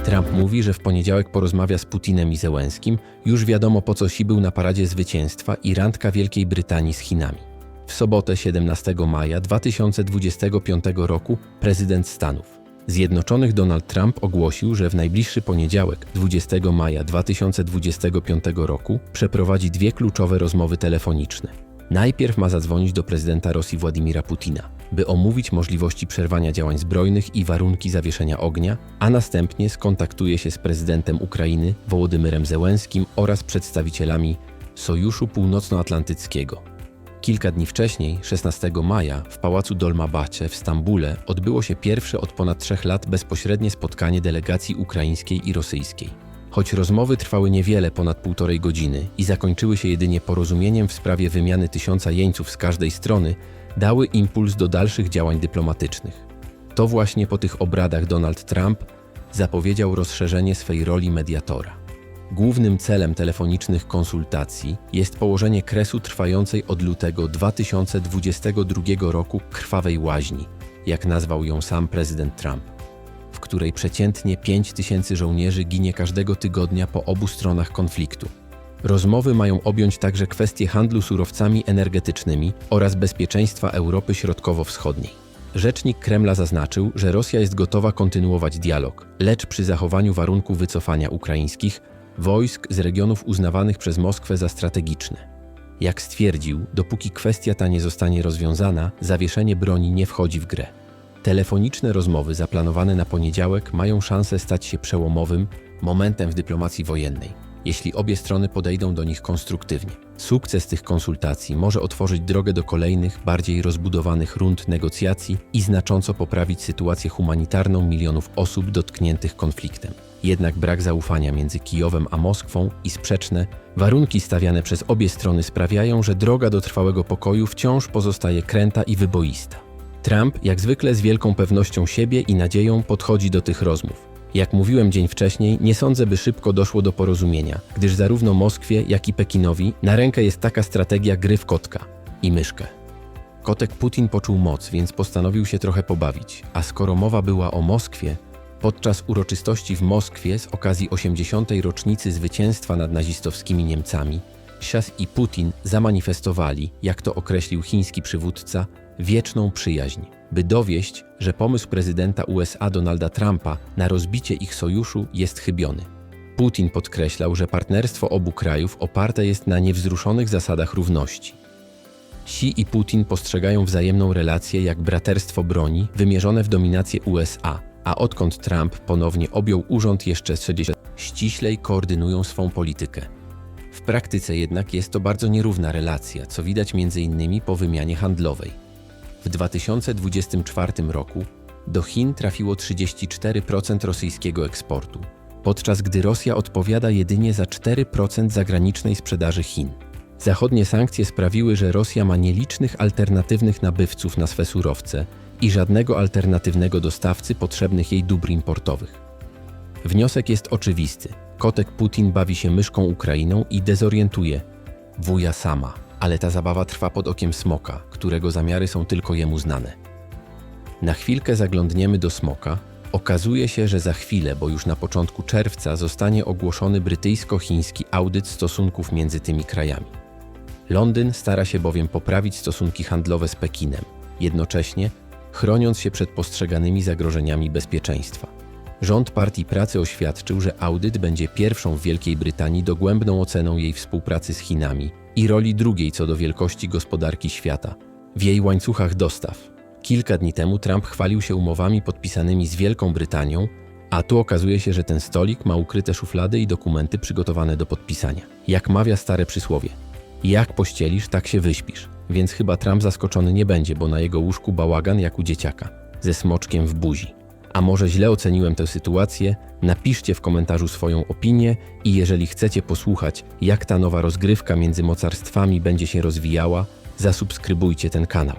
Trump mówi, że w poniedziałek porozmawia z Putinem i Zełenskim. Już wiadomo, po co Xi był na paradzie zwycięstwa i randka Wielkiej Brytanii z Chinami. W sobotę 17 maja 2025 roku prezydent Stanów Zjednoczonych Donald Trump ogłosił, że w najbliższy poniedziałek 20 maja 2025 roku przeprowadzi dwie kluczowe rozmowy telefoniczne. Najpierw ma zadzwonić do prezydenta Rosji Władimira Putina, by omówić możliwości przerwania działań zbrojnych i warunki zawieszenia ognia, a następnie skontaktuje się z prezydentem Ukrainy Wołodymyrem Zełenskim oraz przedstawicielami Sojuszu Północnoatlantyckiego. Kilka dni wcześniej, 16 maja, w Pałacu Dolmabahce w Stambule odbyło się pierwsze od ponad 3 lat bezpośrednie spotkanie delegacji ukraińskiej i rosyjskiej. Choć rozmowy trwały niewiele ponad 1,5 godziny i zakończyły się jedynie porozumieniem w sprawie wymiany 1000 jeńców z każdej strony, dały impuls do dalszych działań dyplomatycznych. To właśnie po tych obradach Donald Trump zapowiedział rozszerzenie swej roli mediatora. Głównym celem telefonicznych konsultacji jest położenie kresu trwającej od lutego 2022 roku krwawej łaźni, jak nazwał ją sam prezydent Trump, w której przeciętnie 5000 żołnierzy ginie każdego tygodnia po obu stronach konfliktu. Rozmowy mają objąć także kwestie handlu surowcami energetycznymi oraz bezpieczeństwa Europy Środkowo-Wschodniej. Rzecznik Kremla zaznaczył, że Rosja jest gotowa kontynuować dialog, lecz przy zachowaniu warunku wycofania ukraińskich wojsk z regionów uznawanych przez Moskwę za strategiczne. Jak stwierdził, dopóki kwestia ta nie zostanie rozwiązana, zawieszenie broni nie wchodzi w grę. Telefoniczne rozmowy zaplanowane na poniedziałek mają szansę stać się przełomowym momentem w dyplomacji wojennej, jeśli obie strony podejdą do nich konstruktywnie. Sukces tych konsultacji może otworzyć drogę do kolejnych, bardziej rozbudowanych rund negocjacji i znacząco poprawić sytuację humanitarną milionów osób dotkniętych konfliktem. Jednak brak zaufania między Kijowem a Moskwą i sprzeczne warunki stawiane przez obie strony sprawiają, że droga do trwałego pokoju wciąż pozostaje kręta i wyboista. Trump, jak zwykle z wielką pewnością siebie i nadzieją, podchodzi do tych rozmów. Jak mówiłem dzień wcześniej, nie sądzę, by szybko doszło do porozumienia, gdyż zarówno Moskwie, jak i Pekinowi na rękę jest taka strategia gry w kotka i myszkę. Kotek Putin poczuł moc, więc postanowił się trochę pobawić, a skoro mowa była o Moskwie, podczas uroczystości w Moskwie z okazji 80. rocznicy zwycięstwa nad nazistowskimi Niemcami, Xi i Putin zamanifestowali, jak to określił chiński przywódca, wieczną przyjaźń, by dowieść, że pomysł prezydenta USA Donalda Trumpa na rozbicie ich sojuszu jest chybiony. Putin podkreślał, że partnerstwo obu krajów oparte jest na niewzruszonych zasadach równości. Xi i Putin postrzegają wzajemną relację jak braterstwo broni wymierzone w dominację USA, a odkąd Trump ponownie objął urząd jeszcze 30 lat, ściślej koordynują swą politykę. W praktyce jednak jest to bardzo nierówna relacja, co widać m.in. po wymianie handlowej. W 2024 roku do Chin trafiło 34% rosyjskiego eksportu, podczas gdy Rosja odpowiada jedynie za 4% zagranicznej sprzedaży Chin. Zachodnie sankcje sprawiły, że Rosja ma nielicznych alternatywnych nabywców na swe surowce i żadnego alternatywnego dostawcy potrzebnych jej dóbr importowych. Wniosek jest oczywisty. Kotek Putin bawi się myszką Ukrainą i dezorientuje wuja sama, ale ta zabawa trwa pod okiem smoka, którego zamiary są tylko jemu znane. Na chwilkę zaglądniemy do smoka. Okazuje się, że za chwilę, bo już na początku czerwca, zostanie ogłoszony brytyjsko-chiński audyt stosunków między tymi krajami. Londyn stara się bowiem poprawić stosunki handlowe z Pekinem, jednocześnie chroniąc się przed postrzeganymi zagrożeniami bezpieczeństwa. Rząd Partii Pracy oświadczył, że audyt będzie pierwszą w Wielkiej Brytanii dogłębną oceną jej współpracy z Chinami i roli drugiej co do wielkości gospodarki świata w jej łańcuchach dostaw. Kilka dni temu Trump chwalił się umowami podpisanymi z Wielką Brytanią, a tu okazuje się, że ten stolik ma ukryte szuflady i dokumenty przygotowane do podpisania. Jak mawia stare przysłowie, jak pościelisz, tak się wyśpisz. Więc chyba Trump zaskoczony nie będzie, bo na jego łóżku bałagan jak u dzieciaka, ze smoczkiem w buzi. A może źle oceniłem tę sytuację? Napiszcie w komentarzu swoją opinię i jeżeli chcecie posłuchać, jak ta nowa rozgrywka między mocarstwami będzie się rozwijała, zasubskrybujcie ten kanał.